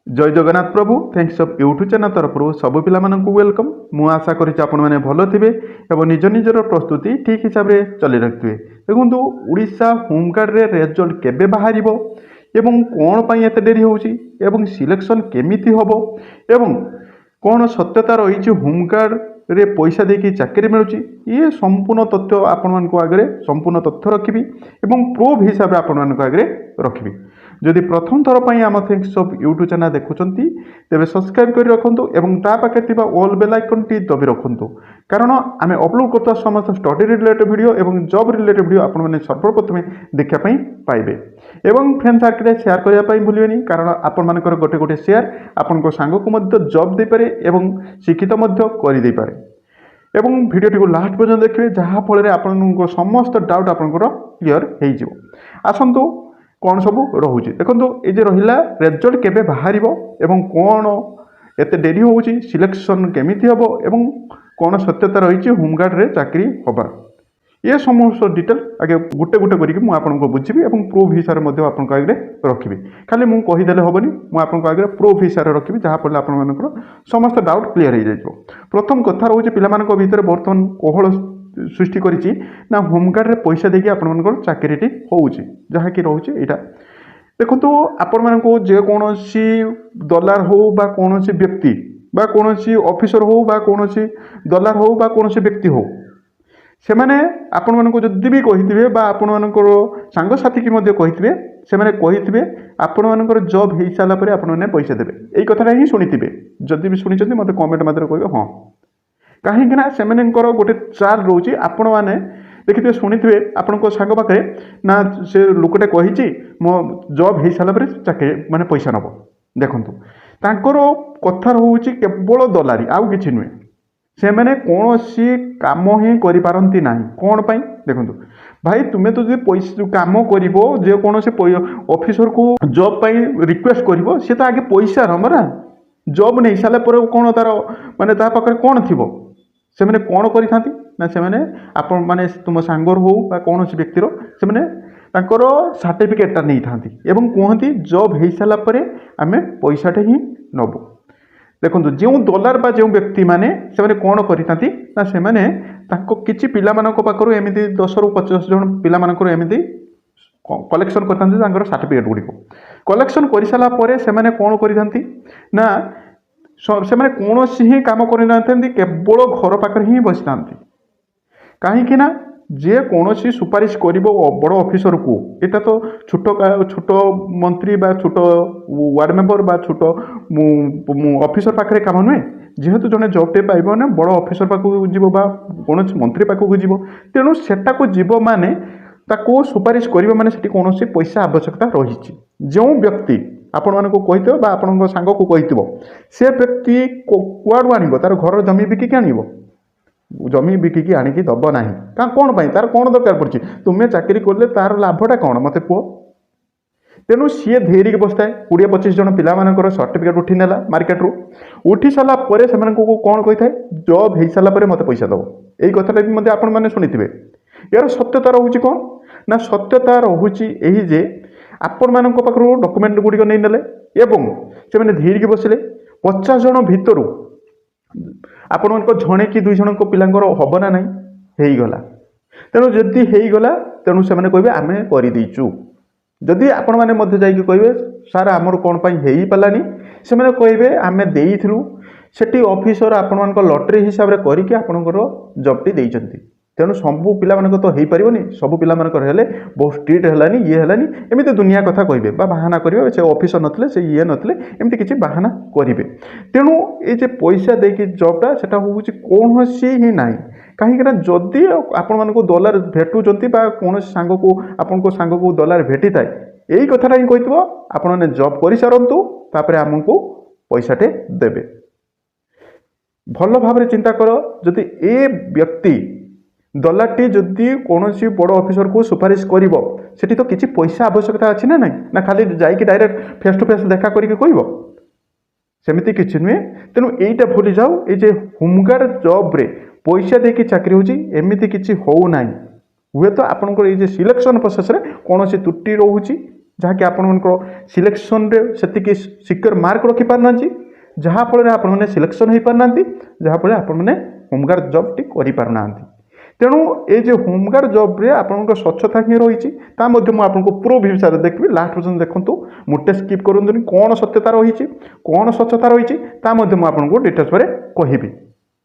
जय जगन्नाथ प्रभु thanks of YouTube channel तरफ सब पिला वेलकम। मु आशा करी आपण मैंने भल थे और निज निजर प्रस्तुति ठीक हिसाब से चली रखिए। देखो उड़ीसा होमगार्ड रे रिजल्ट केबे बाहर एवं कौन पाई एत डेरी होउची एवं सिलेक्शन केमिति हबो एवं कौन सत्यता रही होमगार्ड रे पैसा देकी चाकरी मिलूची ये संपूर्ण तथ्य आपण मान आगे संपूर्ण तथ्य रखी एवं प्रूफ हिसाब से आपण मान आगे रखी। जदि प्रथम थर पर आम थैंक्स ऑफ यूट्यूब चैनल देखुं तेरे सब्सक्राइब कर रखुँ और पाखे ऑल बेल आइकन टी दबी रखुँ कारण आम अपलोड करता समस्त स्टडी रिलेटेड वीडियो और जॉब रिलेटेड वीडियो आपण मैंने सर्वप्रथम देखापी पाइबे और फ्रेंड सर्कल शेयर करने भूलें कारण आपण मानकर गोटे गोटे शेयर आपण सांग को जॉब दे पारे और शिक्षित करदे पारे एवं भिडियो को लास्ट पर्यटन देखिए जहाँफल आप समस्त डाउट आपंकर क्लीयर हो। आसतु कौन सब रोचे देखो ये रहा रिजल्ट केबे बाहर एवं कौन एत डेरी हो सिलेक्शन केमिति हम एवं कौन सत्यता रही होमगार्ड रे चाकरी हबार ये समस्त डिटेल आगे गोटे गोटे करके मुझे बुझी और प्रूफ हिसाब से आपको आगे रखी। खाली मुझे कहीदेले हेनी मुझे आगे प्रूफ हिसाब से रखी जहाँफल आप समस्त डाउट क्लीयर हो जाए। प्रथम कथा रोचे पिला भितर बर्तमान कोहल सृष्टि करिछि ना होमगार्ड रे पैसा देकी आपन चाकरीटी होउछि जहाँकि रोचे यहाँ देखो आपण मानक जेकोसी दलार हो बा कोनोसी व्यक्ति बा कोनोसी ऑफिसर हो बा कोनोसी दलार हो बा कोनोसी व्यक्ति हो से मैंने आपण मानक जदि भी कहिथिबे बा आपण मानकर सांग साथी की मध्ये कहिथिबे से मैंने कहिथिबे आपण मानकर जॉब हेइ साला परे आपण माने पैसा देबे एई कथाटा ही सुनिथिबे जदि भी सुनिचंती मते कमेंट मात्र कहबे हां कहीं से गोटे चाल रोचे आपण मैंने देखिए शुणी आपण सांग पाखे ना से लोकटे कही मो जॉब हो सारापर चाकरी माने पैसा नब देखूँ तांकर कथा रोचे केवल दलारी आउ कि नुहे से मैंने कौन सी काम ही करपारती ना कौन पाई देखो भाई तुम्हें तो जो पैसा कम कर जेकोसी ऑफिसर को जॉब पाई रिक्वेस्ट कर सी तो आगे पैसा हम ना जॉब नहीं सारा कौन तार माने पाखे कौन थी से मैंने कौन करी ना से मैंने आपण माने तुम सांगर हो कौन व्यक्तिर से मैंने सर्टिफिकेटा नहीं था एवं कहती जॉब हो सारापर आम पैसाटे ही नबू। देखो जो दलार बा जो व्यक्ति माने से मैंने कौन करी ना से मैंने किसी पिला पाखर एमती 10 ରୁ 50 जन पिला एमती कलेक्शन कर सर्टिफिकेट गुड़िक कलेक्शन कर सारापर से मैंने कौन करी ना से मैंने कौन ही कम करना केवल घर पाखे ही बसी था कहीं जे कौन सुपारिश कर बड़ ऑफिसर को यहाँ तो छोट छोट मंत्री बा छोट वार्ड मेंबर बा छोट ऑफिसर पाखे कम नुहे जेहेतु जड़े जॉबटे पाइब ना बड़ ऑफिसर पाखक जीव बा कौन मंत्री पाखक जीव तेणु सेटा को जीव माने ताको सुपारिश करबा माने सेठी कौन पैसा आवश्यकता रही जो व्यक्ति आपण मानक कही आपण सांग को कही से व्यक्ति कुआड़ू आण तार घर जमी बिकिकी आण जमी बिकिकी आणिकी दब ना कौन पाई तार कौन दरकार पड़ी तुम्हें चाकरी कले तार लाभटा कौन मत कह तेणु सी धैर्य बसता 20-25 जन पिला सर्टिफिकेट उठी नेला मार्केट रू उठी सारापर से कौन कही था जॉब हो सारापर मत पैसा दब यही कथा भी आपण मैंने शुणी यार सत्यता रोचे कौन ना सत्यता रोचे यही जे आपण मान पाखु डॉक्यूमेंट गुड़िक नहीं नेले एवं से मैंने धीरे बसिले 50 जन भितर आपण मान जड़े कि 2 जन पिलांकर हम ना नहीं गला तेणु जदि होगला तेणु से कहे आम करदेचु जदि आपण मैंने कहे सार आमर कौन हो पारानी से कहे आम देलु से ऑफिसर आपण मान लटरी हिसाब से करके आपणकर जॉबटी देइचंती तेणु सबू पिला तो हो पारनि सबू पिला बहुत स्ट्रिक्ट है ये है एमती दुनिया कथा कहे बाहाना करेंगे से ऑफिसर नथिले से ये नथिले एमती किसी बाहाना करेंगे तेणु ये पैसा देकी जॉबटा से हूँ कौन ही ना कहीं जदि आपण मानक दलार भेटुंट कौन सांग को आपण सांग को दलार भेटी थाए यही कथाटा ही कही आपने जॉब कर सारतु आमको पैसाटे देवे भल भाव चिंता कर जदि ए व्यक्ति दलाटी जदि कौन बड़ ऑफिसर को सुपारिश कर तो किसी पैसा आवश्यकता अच्छी ना ना खाली जाइए डायरेक्ट फेस टू फेस देखा करके कह सेमती किसी नुहे तेणु यहीटा भूली जाओ ये होमगार्ड जॉब रे पैसा देकी चाकरी होमती किसी हो ना हुए तो आपंकर ये सिलेक्शन प्रोसेस रे कौन त्रुटि रोचे जहाँकि आपंकर सिलेक्शन से सिक्योर मार्क रखिपारना जहाँफल आपने सिलेक्शन हो पारना जहाँफल आपने होमगार्ड जॉब टी करना तेणु ये जो होमगार्ड जॉब रे आपंकर स्वच्छता ही रही आपको प्रूफ हिसाब से देखिए लास्ट पर्यटन देखूँ मोटे स्किप करूँ कौन सत्यता रही कौन स्वच्छता रही आपको डिटेल्स पर कहबी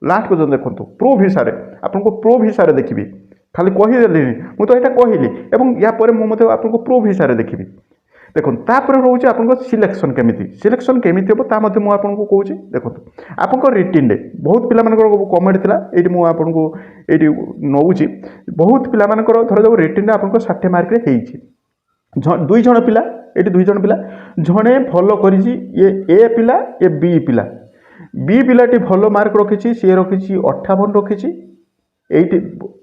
लास्ट पर्यटन देखूँ प्रूफ हिसाब से आपको प्रूफ हिसाब से देखी खाली कहीदेली मुझे यहाँ कहली और यापर मुझे आपको प्रूफ हिसाब से देखी देखो तापर रोचे आप सिलेक्शन केमिति हम आपको कौच देखो आप रिटिन डे बहुत पिला कमेंट था ये मुझे नौ बहुत पिला धर जाऊ रिटिन आप 60 मार्क दुई जन पिला ये 2 जन पिला जड़े भल कर ए पिला ए बी पिलाटी भल मार्क रखी सी रखी 58 रखी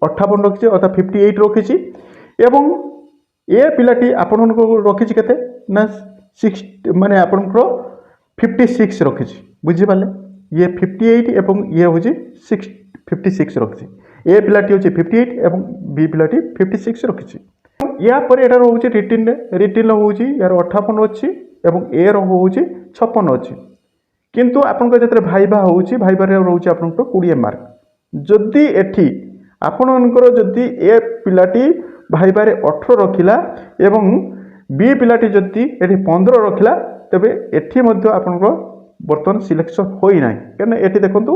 58 रखी अर्थात 58 रखी एवं ए पिलाटी आपण रखी के ना 60 माने आपण 56 रखी बुझीपारे ये 58 एवं ये हूँ 56 रखी ए पिलाटी हूँ 58 एवं बी पिलाटी 56 रखी या पर एटा रोचे रिटिन हूँ यार 58 अच्छी एवं ए रोचे 56 अच्छी किंतु आपण जो भाइबा हूँ भाइबार रोचे आप 20 मार्क जदि एठी आपणकर जदि ए पिलाटी भाइबारे 18 रखिला एवं बी पिलाटी जदि एठी 15 रखिला तेबे एठी मध्य आपणकर बर्तमान सिलेक्शन होई नाही कारण एठी देखंतु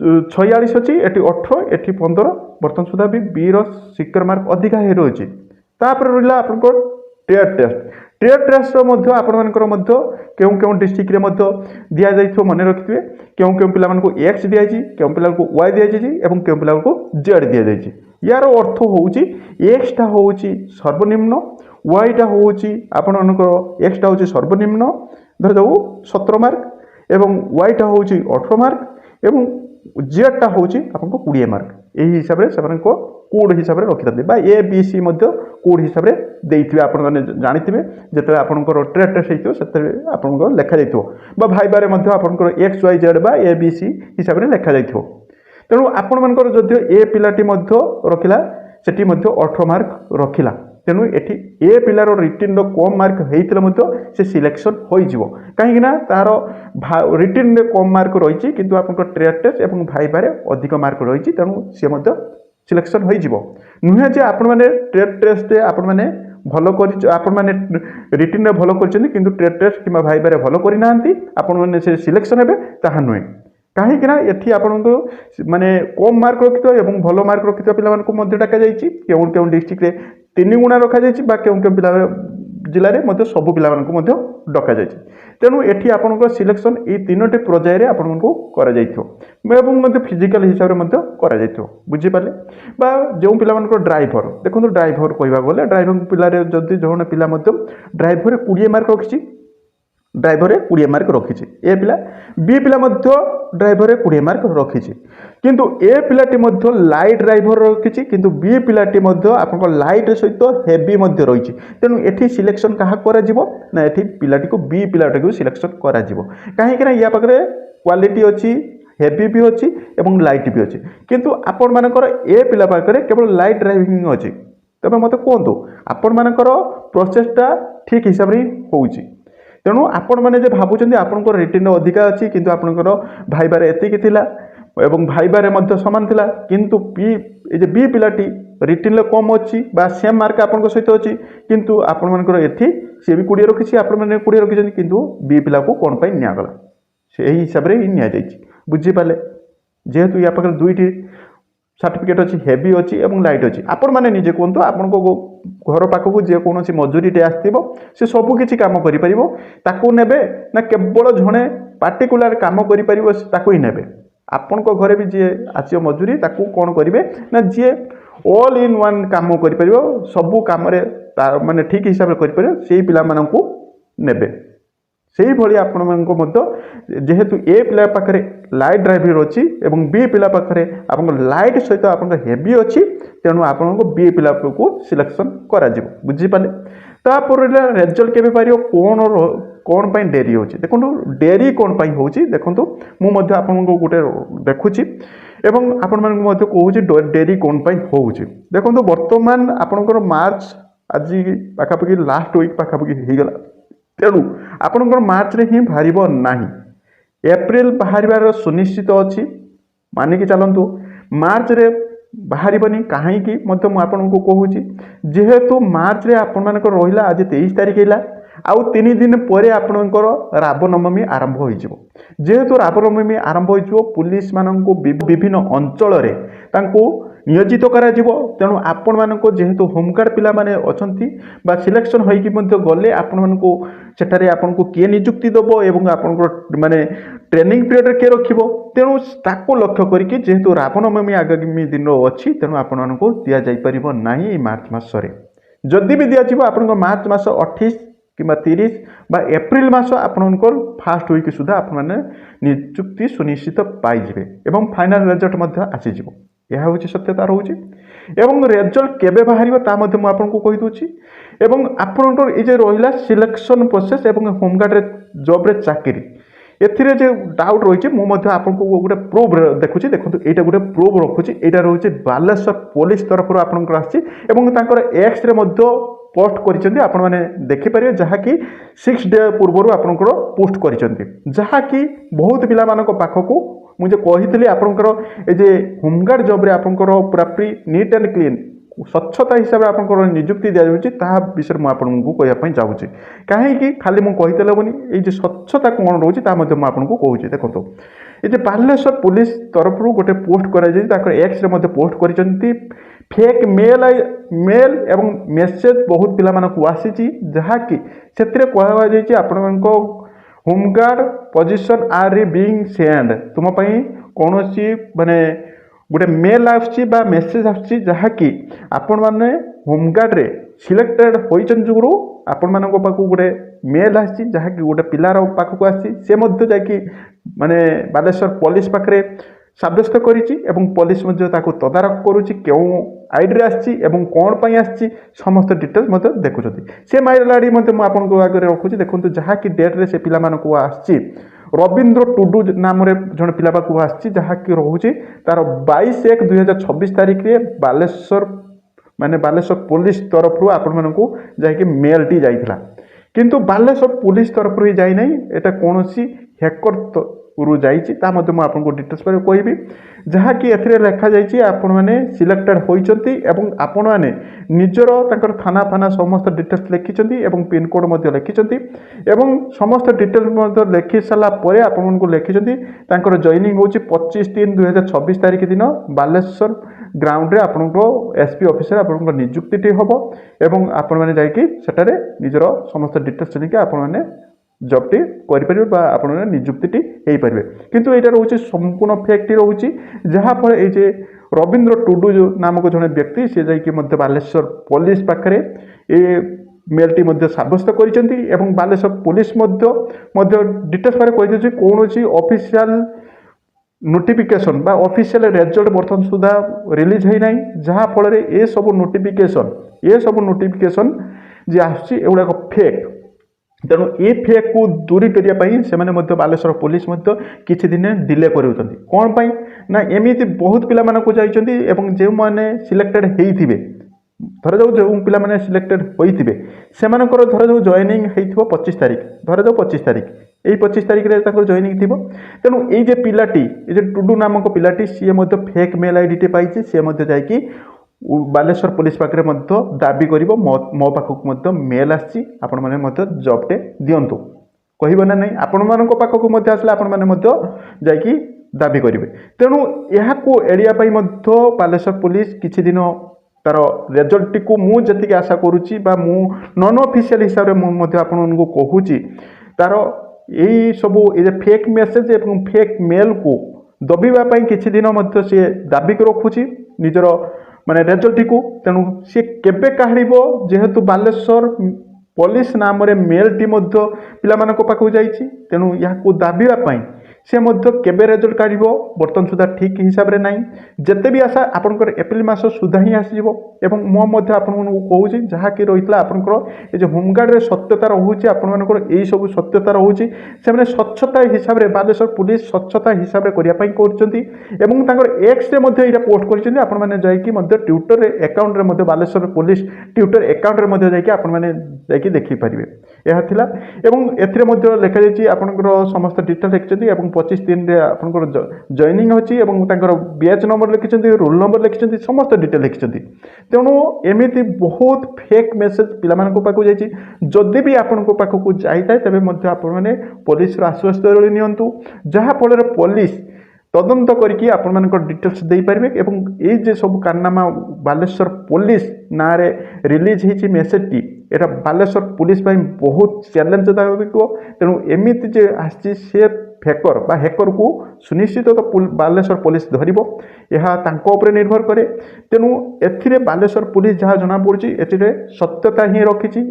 46 अछि एठी 18 एठी 15 बर्तमान सुधा भी बी रो सिक्योर मार्क अधिका हे रोची तापर रहिला आपणकर ट्रेड टेस्ट मध्य आपणकर मध्य केउं डिस्ट्रिक्ट रे मध्य दिया जाइथो मने रखिथिबे केउं पिला मानको एक्स दिया जी केउं पिला को वाई दिया जी एवं केउं पिला को जेड दिया जाइछि यार अर्थ होउछि एक्स टा होउछि सर्वनिम्न वाई टा होउछि आपणकर एक्स टा होउछि सर्वनिम्न धर जाऊ 17 मार्क एवं वाई टा होउछि 18 मार्क एवं जेड टा होउछि आपनको 20 मार्क एही हिसाब रे सबनको कोड हिसाब से रखी था ए बी सी कोड हिसाब से देते आपने जानी जिते आपंकर ट्रेड टेस्ट होते आपंकर लेखा जा भाइबारे आपंकर एक्स वाई जेड बा ए बी सी हिसाब से लेखा जा तेणु आपण मानकर जदिव ए पिलाटी रखिला सेठी 18 मार्क रखिला तेणु एटी ए पिलार रिटिन कम मार्क होते से सिलेक्शन हो कहीं तार रिटिन कम मार्क रही किंतु आप ट्रेड टेस्ट और भाइबारे अधिक मार्क रही तेणु सी सिलेक्शन हो नुहे जे आपण मैंने ट्रेड टेस्ट आपण मैंने भल कर रिटिन भल कर ट्रेड टेस्ट कि भाइबारे भल करना आपण मैंने से सिलेक्शन हे ताहा नुहे कहीं ये आपण माने कम मार्क रखि और भल मार्क रखि पिला डाक जाऊँ डिस्ट्रिक्ट में 3 गुणा रखा जाऊँ पिला जिले में सब पिला डक जा तेणु ये आपंकर सिलेक्शन ये 3टी पर्यायर आपको फिजिकल हिसाब से बुझीपारे जो पिला ड्राइवर देखो ड्राइवर कहवा गले ड्राइवर पिला जदि जौन पिला ड्राइवर 20 मार्क रखी ड्राइवर 20 मार्क रखी ए पिला बी पिला ड्राइवर 20 मार्क रखी किंतु ए पिलाटी लाइट ड्राइवर रखी किंतु बी पिलाटी आप लाइट सहित हेवी रही तेणु ये सिलेक्शन क्या ना ये पिलाटी को बी पिलाटी को सिलेक्शन कहीं या पाखे क्वालिटी अच्छी हेवी भी अच्छी और लाइट भी अच्छी किंतु आपण मानकर ए पिला पाखे केवल लाइट ड्राइविंग अच्छी तबे मत कहतु आपण मानकर प्रोसेसटा ठीक हिसाब से होउची तेणु आपण मैंने भावुं आपंकर रिटिन अधिका अच्छी किंतु आपंकर भाइबारे एतिकी थिला एवं भाइबारे मध्य सामान थिला किंतु बी पिलाटी रिटिन कम अच्छी बा सेम मार्क आपन सहित अच्छी किंतु आपण मानकर एथि सी भी 20 रखी आपण मैंने 20 रखी किंतु बी पिला को कौन पाई निगला से हिसाब से नि बुझीपारे जेहेतु या पाखे 2टी सर्टिफिकेट अच्छी हेवी अच्छी और लाइट अच्छी आपण मैंने निजे कहतु आपण घर पाखक जेकोसी मजूरीटे आसो सी सबकि कम करे ना केवल जड़े पार्टिकुलर कम कर ने आपण घरे भी जी आसो मजूरी कौन करेंगे ना जी ऑल इन वन कम कर सबू कम माने ठीक हिसाब से करें से पिला ने से भाई आपण जेहेतु ए पिला पाखे लाइट ड्राइवर अच्छी और बी पिला पाखे आप लाइट सहित आप हेवी अच्छी तेणु आपको बी पिला को सिलेक्शन करा बुझीपारे तापर रिजल्ट के पार कौन कौन पाई डेरी हो देखो डेरी कौन पाई हो देखो मुझे आपको गोटे देखुची एवं आपण कहूँ डेरी कौन पाई हो देखो बर्तमान आपंकर मार्च ଆଜି ପାଖାପାଖି ଲାଷ୍ଟ ୱିକ୍ ପାଖାପାଖି ହେଇଗଲା। ତେଣୁ ଆପଣଙ୍କର ମାର୍ଚ୍ଚରେ ହିଁ ବାହାରିବ ନାହିଁ, ଏପ୍ରିଲ ବାହାରିବାର ସୁନିଶ୍ଚିତ ଅଛି। ମାନିକି ଚାଲନ୍ତୁ ମାର୍ଚ୍ଚରେ ବାହାରିବନି। କାହିଁକି ମଧ୍ୟ ମୁଁ ଆପଣଙ୍କୁ କହୁଛି, ଯେହେତୁ ମାର୍ଚ୍ଚରେ ଆପଣମାନଙ୍କର ରହିଲା ଆଜି 23 ତାରିଖ ହେଲା, ଆଉ 3 ଦିନ ପରେ ଆପଣଙ୍କର ରାମନବମୀ ଆରମ୍ଭ ହୋଇଯିବ। ଯେହେତୁ ରାମନବମୀ ଆରମ୍ଭ ହୋଇଯିବ, ପୁଲିସ ମାନଙ୍କୁ ବିଭିନ୍ନ ଅଞ୍ଚଳରେ ତାଙ୍କୁ ନିୟୋଜିତ କରାଯିବ। ତେଣୁ ଆପଣମାନଙ୍କ ଯେହେତୁ ହୋମଗାର୍ଡ ପିଲାମାନେ ଅଛନ୍ତି ବା ସିଲେକ୍ସନ୍ ହୋଇକି ମଧ୍ୟ ଗଲେ, ଆପଣମାନଙ୍କୁ ସେଠାରେ ଆପଣଙ୍କୁ କିଏ ନିଯୁକ୍ତି ଦେବ ଏବଂ ଆପଣଙ୍କର ମାନେ ଟ୍ରେନିଂ ପିରିୟଡ଼ରେ କିଏ ରଖିବ, ତେଣୁ ତାକୁ ଲକ୍ଷ୍ୟ କରିକି ଯେହେତୁ ରାମନବମୀ ଆଗାମୀ ଦିନ ଅଛି, ତେଣୁ ଆପଣମାନଙ୍କୁ ଦିଆଯାଇପାରିବ ନାହିଁ ଏଇ ମାର୍ଚ୍ଚ ମାସରେ। ଯଦି ବି ଦିଆଯିବ ଆପଣଙ୍କ ମାର୍ଚ୍ଚ ମାସ 28 କିମ୍ବା 30 ବା ଏପ୍ରିଲ ମାସ ଆପଣଙ୍କର ଫାର୍ଷ୍ଟ ୱିକ୍ ସୁଦ୍ଧା ଆପଣମାନେ ନିଯୁକ୍ତି ସୁନିଶ୍ଚିତ ପାଇଯିବେ ଏବଂ ଫାଇନାଲ ରେଜଲ୍ଟ ମଧ୍ୟ ଆସିଯିବ। ଏହା ହେଉଛି ସତ୍ୟତା ରହୁଛି। ଏବଂ ରେଜଲ୍ଟ କେବେ ବାହାରିବ ତା ମଧ୍ୟ ମୁଁ ଆପଣଙ୍କୁ କହିଦେଉଛି। ଏବଂ ଆପଣଙ୍କର ଏ ଯେ ରହିଲା ସିଲେକ୍ସନ୍ ପ୍ରୋସେସ୍ ଏବଂ ହୋମଗାର୍ଡରେ ଜବ୍ରେ ଚାକିରି, ଏଥିରେ ଯେ ଡାଉଟ୍ ରହିଛି, ମୁଁ ମଧ୍ୟ ଆପଣଙ୍କୁ ଗୋଟେ ପ୍ରୁଫ୍ ଦେଖୁଛି। ଦେଖନ୍ତୁ ଏଇଟା ଗୋଟେ ପ୍ରୁଫ୍ ରଖୁଛି। ଏଇଟା ରହୁଛି ବାଲେଶ୍ୱର ପୋଲିସ ତରଫରୁ ଆପଣଙ୍କର ଆସିଛି ଏବଂ ତାଙ୍କର ଏକ୍ସରେ ମଧ୍ୟ ପୋଷ୍ଟ କରିଛନ୍ତି, ଆପଣମାନେ ଦେଖିପାରିବେ, ଯାହାକି 6 ଡେ ପୂର୍ବରୁ ଆପଣଙ୍କର ପୋଷ୍ଟ କରିଛନ୍ତି। ଯାହାକି ବହୁତ ପିଲାମାନଙ୍କ ପାଖକୁ ମୁଁ ଯେ କହିଥିଲି ଆପଣଙ୍କର ଏ ଯେ ହୋମଗାର୍ଡ ଜବ୍ରେ ଆପଣଙ୍କର ପୁରାପୁରି ନିଟ୍ ଆଣ୍ଡ କ୍ଲିନ୍ ସ୍ୱଚ୍ଛତା ହିସାବରେ ଆପଣଙ୍କର ନିଯୁକ୍ତି ଦିଆଯାଉଛି, ତାହା ବିଷୟରେ ମୁଁ ଆପଣଙ୍କୁ କହିବା ପାଇଁ ଚାହୁଁଛି। କାହିଁକି ଖାଲି ମୁଁ କହିଦେଲେ ହେବନି, ଏଇ ଯେ ସ୍ୱଚ୍ଛତା କ'ଣ ରହୁଛି ତା ମଧ୍ୟ ମୁଁ ଆପଣଙ୍କୁ କହୁଛି। ଦେଖନ୍ତୁ ଏ ଯେ ବାଲେଶ୍ୱର ପୋଲିସ ତରଫରୁ ଗୋଟେ ପୋଷ୍ଟ କରାଯାଇଛି, ତାଙ୍କର ଏକ୍ସରେ ମଧ୍ୟ ପୋଷ୍ଟ କରିଛନ୍ତି। ଫେକ୍ ମେଲ୍ ଏବଂ ମେସେଜ ବହୁତ ପିଲାମାନଙ୍କୁ ଆସିଛି, ଯାହାକି ସେଥିରେ କୁହାଯାଇଛି ଆପଣଙ୍କ ହୋମଗାର୍ଡ ପୋଜିସନ୍ ଆର୍ ବିଙ୍ଗ ସେଣ୍ଡ, ତୁମ ପାଇଁ କୌଣସି ମାନେ ଗୋଟେ ମେଲ୍ ଆସୁଛି ବା ମେସେଜ ଆସୁଛି, ଯାହାକି ଆପଣମାନେ ହୋମଗାର୍ଡରେ ସିଲେକ୍ଟେଡ୍ ହୋଇଛନ୍ତି ଯୋଗୁଁ ଆପଣମାନଙ୍କ ପାଖକୁ ଗୋଟେ ମେଲ୍ ଆସିଛି, ଯାହାକି ଗୋଟେ ପିଲାର ପାଖକୁ ଆସିଛି। ସେ ମଧ୍ୟ ଯାଇକି ମାନେ ବାଲେଶ୍ୱର ପୋଲିସ ପାଖରେ ସାବ୍ୟସ୍ତ କରିଛି ଏବଂ ପୋଲିସ ମଧ୍ୟ ତାକୁ ତଦାରଖ କରୁଛି, କେଉଁ ଆଇଡିରେ ଆସିଛି ଏବଂ କ'ଣ ପାଇଁ ଆସିଛି ସମସ୍ତ ଡିଟେଲ୍ସ ମଧ୍ୟ ଦେଖୁଛନ୍ତି। ସେ ମେଲ୍ ଆଇଡି ମଧ୍ୟ ମୁଁ ଆପଣଙ୍କ ଆଗରେ ରଖୁଛି। ଦେଖନ୍ତୁ ଯାହାକି ଡେଟ୍ରେ ସେ ପିଲାମାନଙ୍କୁ ଆସିଛି, ରବୀନ୍ଦ୍ର ଟୁଡୁ ନାମରେ ଜଣେ ପିଲା ପାଖକୁ ଆସିଛି, ଯାହାକି ରହୁଛି ତାର 22/1/2026 ତାରିଖରେ ବାଲେଶ୍ୱର ପୋଲିସ ତରଫରୁ ଆପଣମାନଙ୍କୁ ଯାଇକି ମେଲ୍ଟି ଯାଇଥିଲା। କିନ୍ତୁ ବାଲେଶ୍ୱର ପୋଲିସ ତରଫରୁ ହିଁ ଯାଇନାହିଁ, ଏଇଟା କୌଣସି ହ୍ୟାକର ରୁ ଯାଇଛି, ତା ମଧ୍ୟ ମୁଁ ଆପଣଙ୍କୁ ଡିଟେଲ୍ସ ପରେ କହିବି। ଯାହାକି ଏଥିରେ ଲେଖାଯାଇଛି ଆପଣମାନେ ସିଲେକ୍ଟେଡ୍ ହୋଇଛନ୍ତି ଏବଂ ଆପଣମାନେ ନିଜର ତାଙ୍କର ଥାନା ଫାନା ସମସ୍ତ ଡିଟେଲ୍ସ ଲେଖିଛନ୍ତି ଏବଂ ପିନକୋଡ଼୍ ମଧ୍ୟ ଲେଖିଛନ୍ତି ଏବଂ ସମସ୍ତ ଡିଟେଲ୍ସ ମଧ୍ୟ ଲେଖି ସାରିଲା ପରେ ଆପଣମାନଙ୍କୁ ଲେଖିଛନ୍ତି ତାଙ୍କର ଜଏନିଂ ହେଉଛି 25/3/2026 ତାରିଖ ଦିନ ବାଲେଶ୍ୱର ଗ୍ରାଉଣ୍ଡରେ ଆପଣଙ୍କ ଏସ୍ପି ଅଫିସରେ ଆପଣଙ୍କ ନିଯୁକ୍ତିଟି ହେବ ଏବଂ ଆପଣମାନେ ଯାଇକି ସେଠାରେ ନିଜର ସମସ୍ତ ଡିଟେଲ୍ସ ନେଇକି ଆପଣମାନେ ଜବ୍ଟି କରିପାରିବେ ବା ଆପଣମାନେ ନିଯୁକ୍ତିଟି ହେଇପାରିବେ। କିନ୍ତୁ ଏଇଟା ରହୁଛି ସମ୍ପୂର୍ଣ୍ଣ ଫେକ୍ଟି ରହୁଛି, ଯାହାଫଳରେ ଏଇ ଯେ ରବୀନ୍ଦ୍ର ଟୁଡୁ ନାମକ ଜଣେ ବ୍ୟକ୍ତି ସେ ଯାଇକି ମଧ୍ୟ ବାଲେଶ୍ୱର ପୋଲିସ ପାଖରେ ଏ ମେଲ୍ଟି ମଧ୍ୟ ସାବ୍ୟସ୍ତ କରିଛନ୍ତି ଏବଂ ବାଲେଶ୍ୱର ପୋଲିସ ମଧ୍ୟ ଡିଟେଲ୍ସ ପରେ କହିଦେଉଛି କୌଣସି ଅଫିସିଆଲ ନୋଟିଫିକେସନ୍ ବା ଅଫିସିଆଲ ରେଜଲ୍ଟ ବର୍ତ୍ତମାନ ସୁଦ୍ଧା ରିଲିଜ୍ ହୋଇନାହିଁ, ଯାହାଫଳରେ ଏସବୁ ନୋଟିଫିକେସନ୍ ଯେ ଆସୁଛି ଏଗୁଡ଼ାକ ଫେକ୍। ତେଣୁ ଏ ଫେକ୍କୁ ଦୂରୀ କରିବା ପାଇଁ ସେମାନେ ମଧ୍ୟ ବାଲେଶ୍ୱର ପୋଲିସ ମଧ୍ୟ କିଛି ଦିନ ଡିଲେ କରୁଛନ୍ତି। କ'ଣ ପାଇଁ ନା ଏମିତି ବହୁତ ପିଲାମାନଙ୍କୁ ଯାଇଛନ୍ତି ଏବଂ ଯେଉଁମାନେ ସିଲେକ୍ଟେଡ୍ ହେଇଥିବେ, ଧରାଯାଉ ଯେଉଁ ପିଲାମାନେ ସିଲେକ୍ଟେଡ୍ ହୋଇଥିବେ ସେମାନଙ୍କର ଧରାଯାଉ ଜଏନିଂ ହେଇଥିବ 25 ତାରିଖ, ଧରାଯାଉ 25 ତାରିଖ, ଏଇ 25 ତାରିଖରେ ତାଙ୍କର ଜଏନିଂ ଥିବ। ତେଣୁ ଏଇ ଯେ ପିଲାଟି, ଏ ଯେ ଟୁଡୁ ନାମକ ପିଲାଟି, ସିଏ ମଧ୍ୟ ଫେକ୍ ମେଲ୍ ଆଇଡିଟି ପାଇଛି, ସିଏ ମଧ୍ୟ ଯାଇକି ବାଲେଶ୍ୱର ପୋଲିସ ପାଖରେ ମଧ୍ୟ ଦାବି କରିବ ମୋ ପାଖକୁ ମଧ୍ୟ ମେଲ୍ ଆସିଛି, ଆପଣମାନେ ମଧ୍ୟ ଜବ୍ଟେ ଦିଅନ୍ତୁ, କହିବ ନା ନାହିଁ। ଆପଣମାନଙ୍କ ପାଖକୁ ମଧ୍ୟ ଆସିଲେ ଆପଣମାନେ ମଧ୍ୟ ଯାଇକି ଦାବି କରିବେ। ତେଣୁ ଏହାକୁ ଏଡ଼ିବା ପାଇଁ ମଧ୍ୟ ବାଲେଶ୍ୱର ପୋଲିସ କିଛି ଦିନ ତାର ରେଜଲ୍ଟଟିକୁ ମୁଁ ଯେତିକି ଆଶା କରୁଛି ବା ମୁଁ ନନ୍ ଅଫିସିଆଲ ହିସାବରେ ମୁଁ ମଧ୍ୟ ଆପଣମାନଙ୍କୁ କହୁଛି, ତାର ଏଇ ସବୁ ଏ ଯେ ଫେକ୍ ମେସେଜ ଏବଂ ଫେକ୍ ମେଲ୍କୁ ଦବିବା ପାଇଁ କିଛି ଦିନ ମଧ୍ୟ ସିଏ ଦାବିକି ରଖୁଛି ନିଜର ମାନେ ରେଜଲ୍ଟଟିକୁ। ତେଣୁ ସିଏ କେବେ କାଢ଼ିବ, ଯେହେତୁ ବାଲେଶ୍ୱର ପୋଲିସ ନାମରେ ମେଲ୍ଟି ମଧ୍ୟ ପିଲାମାନଙ୍କ ପାଖକୁ ଯାଇଛି, ତେଣୁ ଏହାକୁ ଦାବିବା ପାଇଁ से केबे रिजल्ट काढ़ बर्तमान सुधा ठीक हिसाब से ना जिते भी आशा आपंकर एप्रिल मास सुधा ही आसो एवं मुझे आपको जहाँ कि रही है आपंकर ये होमगार्ड सत्यता रोचे आपर यही सब सत्यता रोचे से स्वच्छता हिसाब से बालेश्वर पुलिस स्वच्छता हिसाब से करने एक्स पोस्ट कर आपने Twitter account Baleshwar police Twitter account जाकि देखिपारे यह लिखा जाए आपंकर समस्त डिटेल लिखिं 25 दिन में आपंकर जॉइनिंग अच्छी बैच नंबर लिखिं रोल नंबर लिखिं समस्त डिटेल लिखिं तेणु एमती बहुत फेक मेसेज पाक जदि भी आपण पाखक जाए तेज आपने पुलिस आश्वासन नियंतु जहाँफल पुलिस तदंत करके आपण डिटेल्स दे पारे एवं ये जे सब कारनामा बालेश्वर पुलिस ना रे रिलीज होती मेसेज टी एटा बालेश्वर पुलिस बहुत चैलेंज तेणु एमती जे आसी फेकर बा हेकर को सुनिश्चित तो बालेश्वर पुलिस धर यह निर्भर करे तेणु ए बालेश्वर पुलिस जहाँ जना पड़ी ए सत्यता ही रखी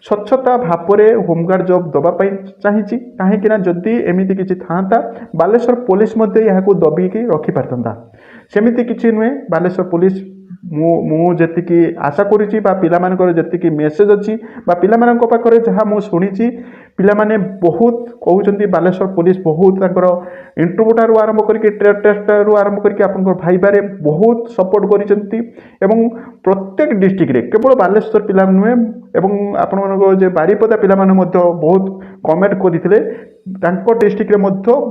स्वच्छता भाव में होमगार्ड जॉब दवाई चाहिए कहीं जदि एमती किसी था बालेश्वर पुलिस दबिकी रखिपारता सेमती किसी नुहे बालेश्वर पुलिस मुझे आशा करुँची जी मेसेज अच्छी पाखे जहाँ मुझे शुणी पिलामाने बहुत कहते बालेश्वर पुलिस बहुत इंटरव्यू ठार आरंभ करके ट्रेड टेस्ट आरंभ करके आप भाईबारे बहुत सपोर्ट कर प्रत्येक डिस्ट्रिक्ट केवल बालेश्वर पिला नुहे आपण बारिपदा पिला बहुत कमेंट करते डिस्ट्रिक्ट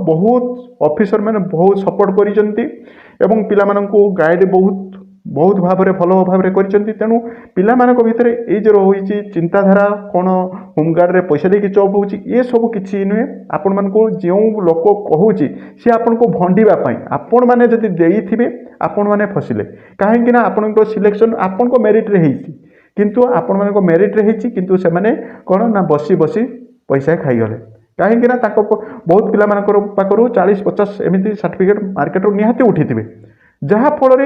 बहुत ऑफिसर मैंने बहुत सपोर्ट कर पिला गाइड बहुत भाव में भल भाव में तेणु पिला भितर ये जो रही चिंताधारा कौन होमगार्ड में पैसा देकी जॉब हो सब किसी नुहे आपण मानक जो लोक कहूँ सी आपन को भंडापी आपण मैंने जदि देथे आपण मैंने फसिले कहीं आपण सिलेक्शन आपण को मेरिट रे किंतु आपण मान मेरिट रे किंतु से मैंने कौन ना बसी बसी पैसा खाईगले कहीं बहुत पिला पाखु 40-50 एमती सर्टिफिकेट मार्केट निहाती उठी थे जहाँफल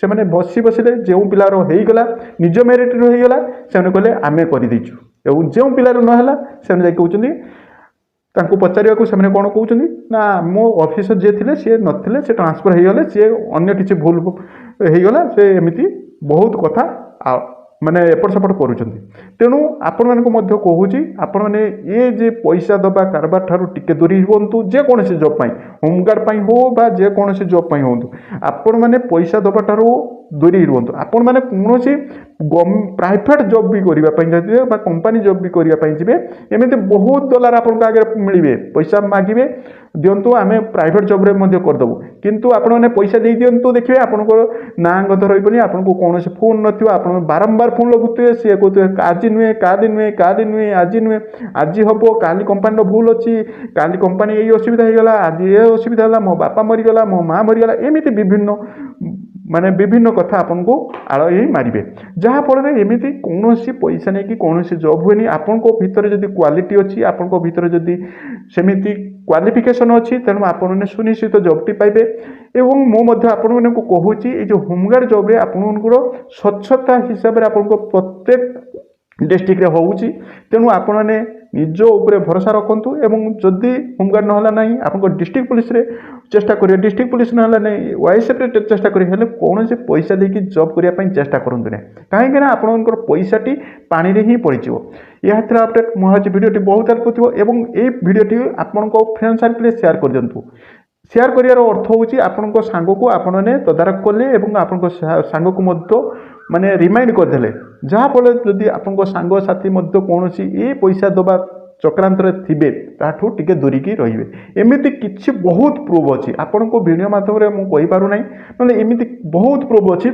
से मैंने बसी बसिले जो पिलार होगला निज मेरिट होगला से कहले आम करदेचु जो पिलार नाला से कहते पचार से कौन कहते ना मो ऑफिसर जी थे सी नथिले से ट्रांसफर होगले सी अन्य किसी भूल होगला से एमती बहुत कथा माने एपट सेपट करुँच तेणु आपण मानक कहूँ आपण मैंने ये जे पैसा दबा कारबार ठारू टिके दूरी हूँ जेकोसी जॉब पाई होमगार्ड हो बा जेकोसी जॉब पाई हूँ आपण मैंने पैसा दबा ठारू दूरी रुहतु आपण मैंने कौन प्राइवेट जॉब भी करने कंपनी जॉब भी करने एमती बहुत डॉलर आपको आगे मिले पैसा मागे दिंतु आम प्राइवेट जॉब रे करदेबू किंतु आपण मैंने पैसा दे दिंतु देखिए आपण ना गत रही आपको कौन फोन न बारंबार फोन लगुए सी कहते आज नुहे का नुहे का नुहे आज नुहे आज हम काली कंपानी भूल अच्छी काली कंपानी यही असुविधा होगा आज ये असुविधा है मो बापा मरीगला मो माँ मरीगला एमती विभिन्न माने विभिन्न कथा आपन को आड़ मारे जहाँफल एमती कौन पैसा नहीं कि कौन जॉब हुए आपण भितर जदि क्वालिटी अच्छी आपण भितर जदि सेमिति क्वालिफिकेशन अच्छी तेणु आपने सुनिश्चित जॉबटी पाइबे एवं मुझे कहूँ ये जो होमगार्ड जॉब आपंकर स्वच्छता हिसाब से आप प्रत्येक डिस्ट्रिक्ट होउची तेणु आपने निज उपरे भरोसा रखु एवं जदि होमगार्ड ना ना आप डिस्ट्रिक्ट पुलिस रे चेष्टा करेंगे डिस्ट्रिक्ट पुलिस ना ना वाईएसएफ रे चेष्टा करेंगे कौन से पैसा देकी जॉब करने चेष्टा करूँ ना कहीं आपंकर पैसाटी पानी रे ही पड़ो यह अपडेट मुझे भिडियोटी बहुत हेल्प एवं ये भिडियोटी आपण फ्रेंड सर्कल शेयर कर दिंतु शेयर कर अर्थ हूँ आपण सांग को आपने तदारख कले आपण सांग को माने रिमाइंड करदे जहाँफल जदि आप सांग साथी कौन ये पैसा दबा चक्रांत थे ताठू टिके दूरी की रे एमती किसी बहुत प्रूफ अच्छी आपण को वीडियो माध्यम मुझे पारना ना एमती बहुत प्रूफ अच्छी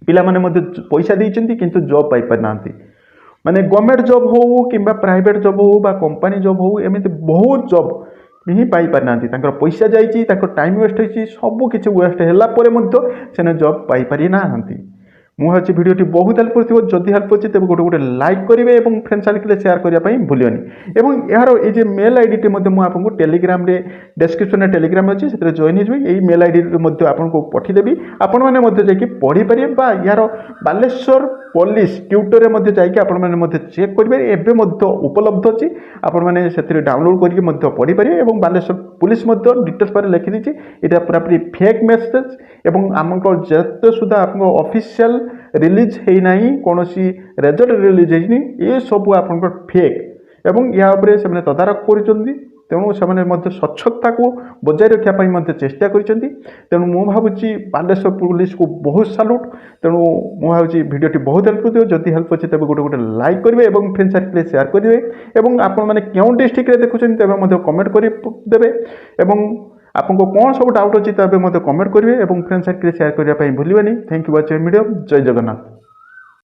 पिला माने पैसा देते किंतु जॉब पाई पारि ना माने गवर्नमेंट जॉब हो कि प्राइवेट जॉब हो कंपनी जॉब हो एमती बहुत जॉब ही पाई पारि ना पैसा जाइए टाइम वेस्ट होती सब किसी वेस्ट है जॉब पाई पारि ना मुझे भिडियोटी बहुत हेल्प कर जदि हेल्प अच्छी तेज गोटे गोटे लाइक करेंगे और फ्रेंड सर्कल शेयर करने भूलिनी और यार ये मेल आईडी आपको टेलीग्राम रे डिस्क्रिप्शन में टेलीग्राम अच्छी से जॉइन हो मेल आईडी आपको पठीदेवी आपण मैंने जाकि पढ़ी पारे यार बालेश्वर ପୋଲିସ ଟ୍ୟୁଟୋରିଆରେ ମଧ୍ୟ ଯାଇକି ଆପଣମାନେ ମଧ୍ୟ ଚେକ୍ କରିପାରିବେ। ଏବେ ମଧ୍ୟ ଉପଲବ୍ଧ ଅଛି, ଆପଣମାନେ ସେଥିରେ ଡାଉନଲୋଡ୍ କରିକି ମଧ୍ୟ ପଢ଼ିପାରିବେ। ଏବଂ ବାଲେଶ୍ୱର ପୁଲିସ ମଧ୍ୟ ଡିଟେଲ୍ସ ପରେ ଲେଖିଦେଇଛି ଏଇଟା ପୁରାପୁରି ଫେକ୍ ମେସେଜ୍ ଏବଂ ଆମଙ୍କ ଯେତେ ସୁଦ୍ଧା ଆପଣଙ୍କ ଅଫିସିଆଲ ରିଲିଜ୍ ହେଇନାହିଁ, କୌଣସି ରେଜଲ୍ଟ ରିଲିଜ୍ ହେଇନି, ଏସବୁ ଆପଣଙ୍କର ଫେକ୍ ଏବଂ ଏହା ଉପରେ ସେମାନେ ତଦାରଖ କରୁଛନ୍ତି। ତେଣୁ ସେମାନେ ମଧ୍ୟ ସ୍ୱଚ୍ଛତାକୁ ବଜାୟ ରଖିବା ପାଇଁ ମଧ୍ୟ ଚେଷ୍ଟା କରିଛନ୍ତି। ତେଣୁ ମୁଁ ଭାବୁଛି ବାଲେଶ୍ୱର ପୁଲିସକୁ ବହୁତ ସାଲୁଟ୍। ତେଣୁ ମୁଁ ଭାବୁଛି ଭିଡ଼ିଓଟି ବହୁତ ହେଲ୍ପ କରିବ। ଯଦି ହେଲ୍ପ ଅଛି ତେବେ ଗୋଟେ ଲାଇକ୍ କରିବେ ଏବଂ ଫ୍ରେଣ୍ଡ ସାର୍କେଲରେ ସେୟାର କରିବେ। ଏବଂ ଆପଣମାନେ କେଉଁ ଡିଷ୍ଟ୍ରିକ୍ଟରେ ଦେଖୁଛନ୍ତି ତେବେ ମଧ୍ୟ କମେଣ୍ଟ କରି ଦେବେ। ଏବଂ ଆପଣଙ୍କୁ କ'ଣ ସବୁ ଡାଉଟ୍ ଅଛି ତେବେ ମଧ୍ୟ କମେଣ୍ଟ କରିବେ ଏବଂ ଫ୍ରେଣ୍ଡ ସାର୍କେଲରେ ସେୟାର କରିବା ପାଇଁ ଭୁଲିବେନି। Thank you watching video. ଜୟ ଜଗନ୍ନାଥ।